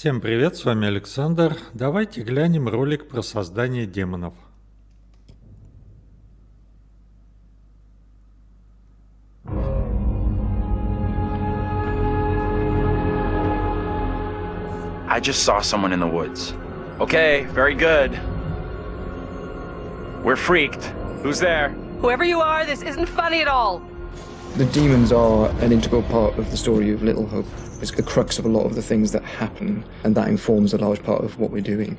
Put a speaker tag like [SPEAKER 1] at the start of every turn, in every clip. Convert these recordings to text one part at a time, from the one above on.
[SPEAKER 1] Всем привет, с вами Александр. Давайте глянем ролик про создание демонов.
[SPEAKER 2] I just saw someone in the woods. Okay, very good. We're freaked. Who's there?
[SPEAKER 3] Whoever you are, this isn't funny at all.
[SPEAKER 4] The demons are an integral part of the story of Lиттл Хоуп. It's the crux of a lot of the things that happen, and that informs a large part of what we're doing.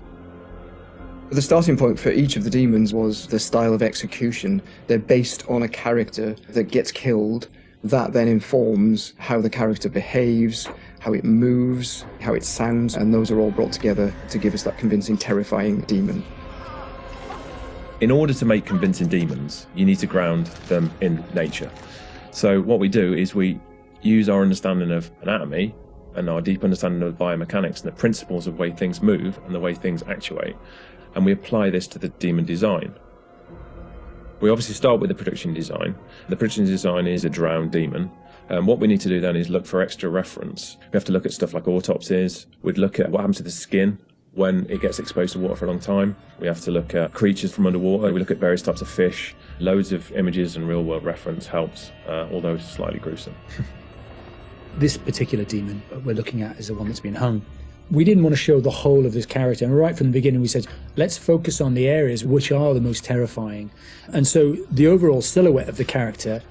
[SPEAKER 4] The starting point for each of the demons was the style of execution. They're based on a character that gets killed. That then informs how the character behaves, how it moves, how it sounds, and those are all brought together to give us that convincing, terrifying demon.
[SPEAKER 5] In order to make convincing demons, you need to ground them in nature. So what we do is we use our understanding of anatomy and our deep understanding of biomechanics and the principles of the way things move and the way things actuate, and we apply this to the demon design. We obviously start with the production design. The production design is a drowned demon. What we need to do then is look for extra reference. We have to look at stuff like autopsies. We'd look at what happens to the skin when it gets exposed to water for a long time. We have to look at creatures from underwater. We look at various types of fish. Loads of images and real-world reference helps, although it's slightly gruesome.
[SPEAKER 6] This particular demon we're looking at is the one that's been hung. We didn't want to show the whole of this character, and right from the beginning we said, let's focus on the areas which are the most terrifying. And so the overall silhouette of the character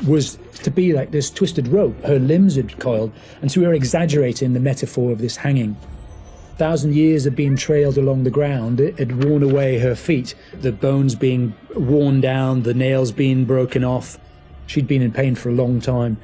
[SPEAKER 6] was to be like this twisted rope. Her limbs had coiled, and so we were exaggerating the metaphor of this hanging. 1,000 years of being trailed along the ground, it had worn away her feet, the bones being worn down, the nails being broken off. She'd been in pain for a long time.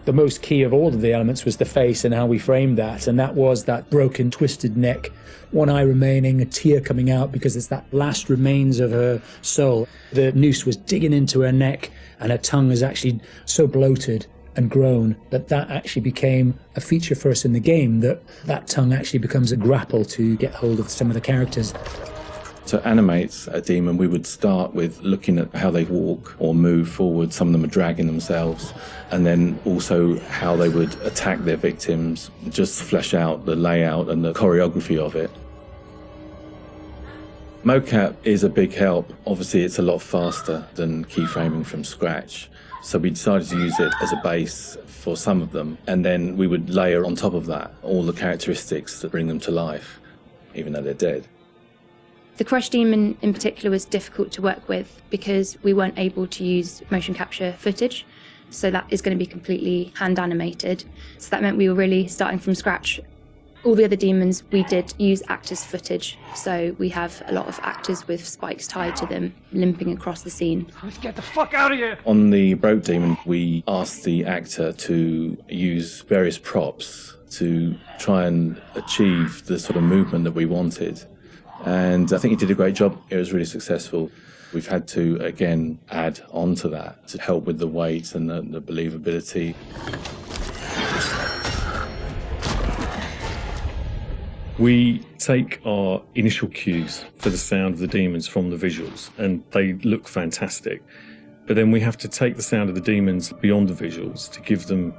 [SPEAKER 6] The most key of all of the elements was the face and how we framed that, and that was that broken, twisted neck, one eye remaining, a tear coming out because it's that last remains of her soul. The noose was digging into her neck, and her tongue was actually so bloated and grown that actually became a feature for us in the game, that tongue actually becomes a grapple to get hold of some of the characters.
[SPEAKER 7] To animate a demon, we would start with looking at how they walk or move forward. Some of them are dragging themselves, and then also how they would attack their victims, just flesh out the layout and the choreography of it. Mocap is a big help. Obviously, it's a lot faster than keyframing from scratch. So we decided to use it as a base for some of them, and then we would layer on top of that all the characteristics that bring them to life, even though they're dead.
[SPEAKER 8] The Crush Demon in particular was difficult to work with because we weren't able to use motion capture footage, so that is going to be completely hand animated. So that meant we were really starting from scratch. All the other demons, we did use actors' footage, so we have a lot of actors with spikes tied to them, limping across the scene.
[SPEAKER 3] Let's get the fuck out of here!
[SPEAKER 7] On the Broke Demon, we asked the actor to use various props to try and achieve the sort of movement that we wanted. And I think he did a great job. It was really successful. We've had to, again, add on to that to help with the weight and the believability.
[SPEAKER 9] We take our initial cues for the sound of the demons from the visuals, and they look fantastic. But then we have to take the sound of the demons beyond the visuals to give them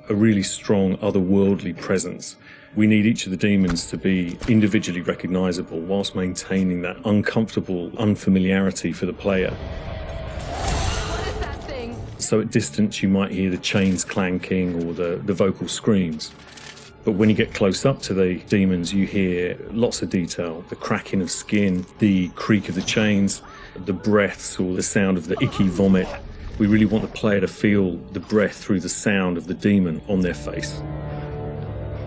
[SPEAKER 9] a really strong otherworldly presence. We need each of the demons to be individually recognisable whilst maintaining that uncomfortable unfamiliarity for the player.
[SPEAKER 3] What is that thing?
[SPEAKER 9] So at distance you might hear the chains clanking or the vocal screams. But when you get close up to the demons, you hear lots of detail, the cracking of skin, the creak of the chains, the breaths or the sound of the icky vomit. We really want the player to feel the breath through the sound of the demon on their face.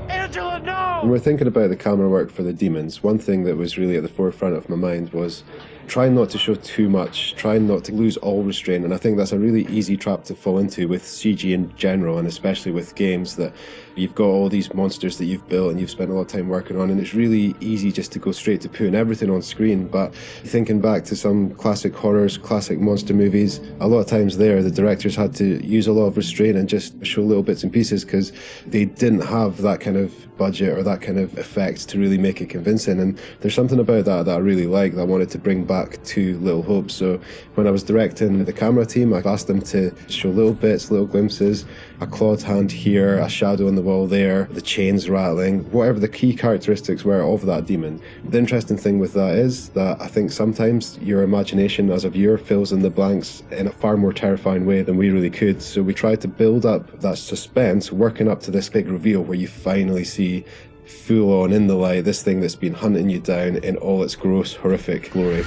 [SPEAKER 3] Angela, no!
[SPEAKER 10] When we're thinking about the camera work for the demons, one thing that was really at the forefront of my mind was trying not to show too much, trying not to lose all restraint, and I think that's a really easy trap to fall into with CG in general, and especially with games that you've got all these monsters that you've built and you've spent a lot of time working on, and it's really easy just to go straight to putting everything on screen. But thinking back to some classic horrors, classic monster movies, a lot of times there the directors had to use a lot of restraint and just show little bits and pieces because they didn't have that kind of budget budget or that kind of effect to really make it convincing. And there's something about that I really like that I wanted to bring back to Littl Hope. So when I was directing the camera team, I've asked them to show little bits, little glimpses, a clawed hand here, a shadow on the wall there, the chains rattling, whatever the key characteristics were of that demon. The interesting thing with that is that I think sometimes your imagination as a viewer fills in the blanks in a far more terrifying way than we really could. So we tried to build up that suspense, working up to this big reveal where you finally see full on in the light this thing that's been hunting you down in all its gross, horrific glory.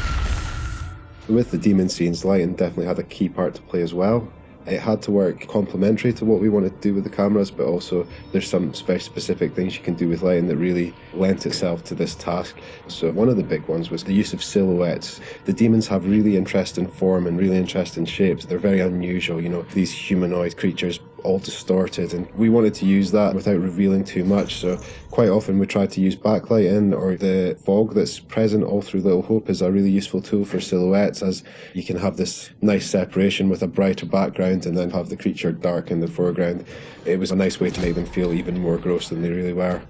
[SPEAKER 10] With the demon scenes, lighting definitely had a key part to play as well. It had to work complementary to what we wanted to do with the cameras, but also there's some very specific things you can do with lighting that really lent itself to this task. So one of the big ones was the use of silhouettes. The demons have really interesting form and really interesting shapes. They're very unusual, you know, these humanoid creatures all distorted, and we wanted to use that without revealing too much. So quite often we tried to use backlighting, or the fog that's present all through Littl Hope is a really useful tool for silhouettes, as you can have this nice separation with a brighter background and then have the creature dark in the foreground. It was a nice way to make them feel even more gross than they really were.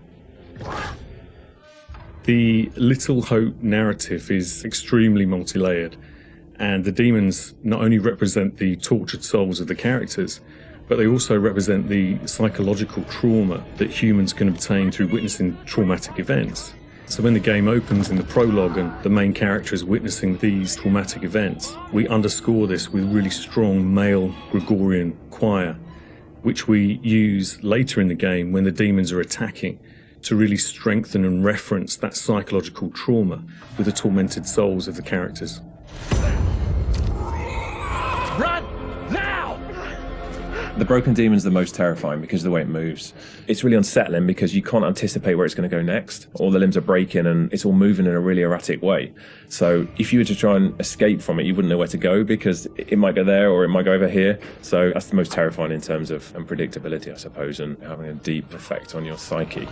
[SPEAKER 9] The Littl Hope narrative is extremely multi-layered, and the demons not only represent the tortured souls of the characters, but they also represent the psychological trauma that humans can obtain through witnessing traumatic events. So when the game opens in the prologue and the main character is witnessing these traumatic events, we underscore this with really strong male Gregorian choir, which we use later in the game when the demons are attacking, to really strengthen and reference that psychological trauma with the tormented souls of the characters.
[SPEAKER 3] Run! Now!
[SPEAKER 5] The broken demon's the most terrifying because of the way it moves. It's really unsettling because you can't anticipate where it's going to go next. All the limbs are breaking and it's all moving in a really erratic way. So if you were to try and escape from it, you wouldn't know where to go because it might go there or it might go over here. So that's the most terrifying in terms of unpredictability, I suppose, and having a deep effect on your psyche.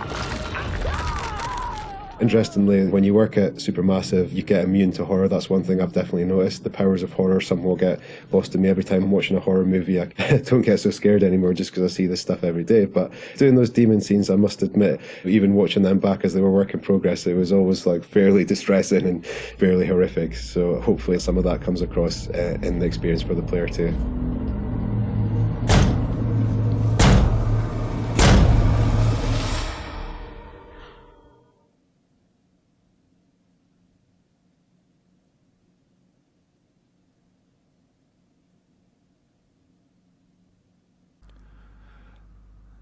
[SPEAKER 10] Interestingly, when you work at Supermassive, you get immune to horror. That's one thing I've definitely noticed. The powers of horror somehow get lost in me every time I'm watching a horror movie. I don't get so scared anymore just because I see this stuff every day. But doing those demon scenes, I must admit, even watching them back as they were work in progress, it was always like fairly distressing and fairly horrific. So hopefully some of that comes across in the experience for the player too.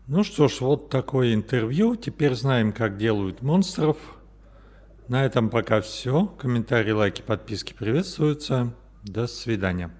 [SPEAKER 1] Ну что ж, вот такое интервью. Теперь знаем, как делают монстров. На этом пока все. Комментарии, лайки, подписки приветствуются. До свидания.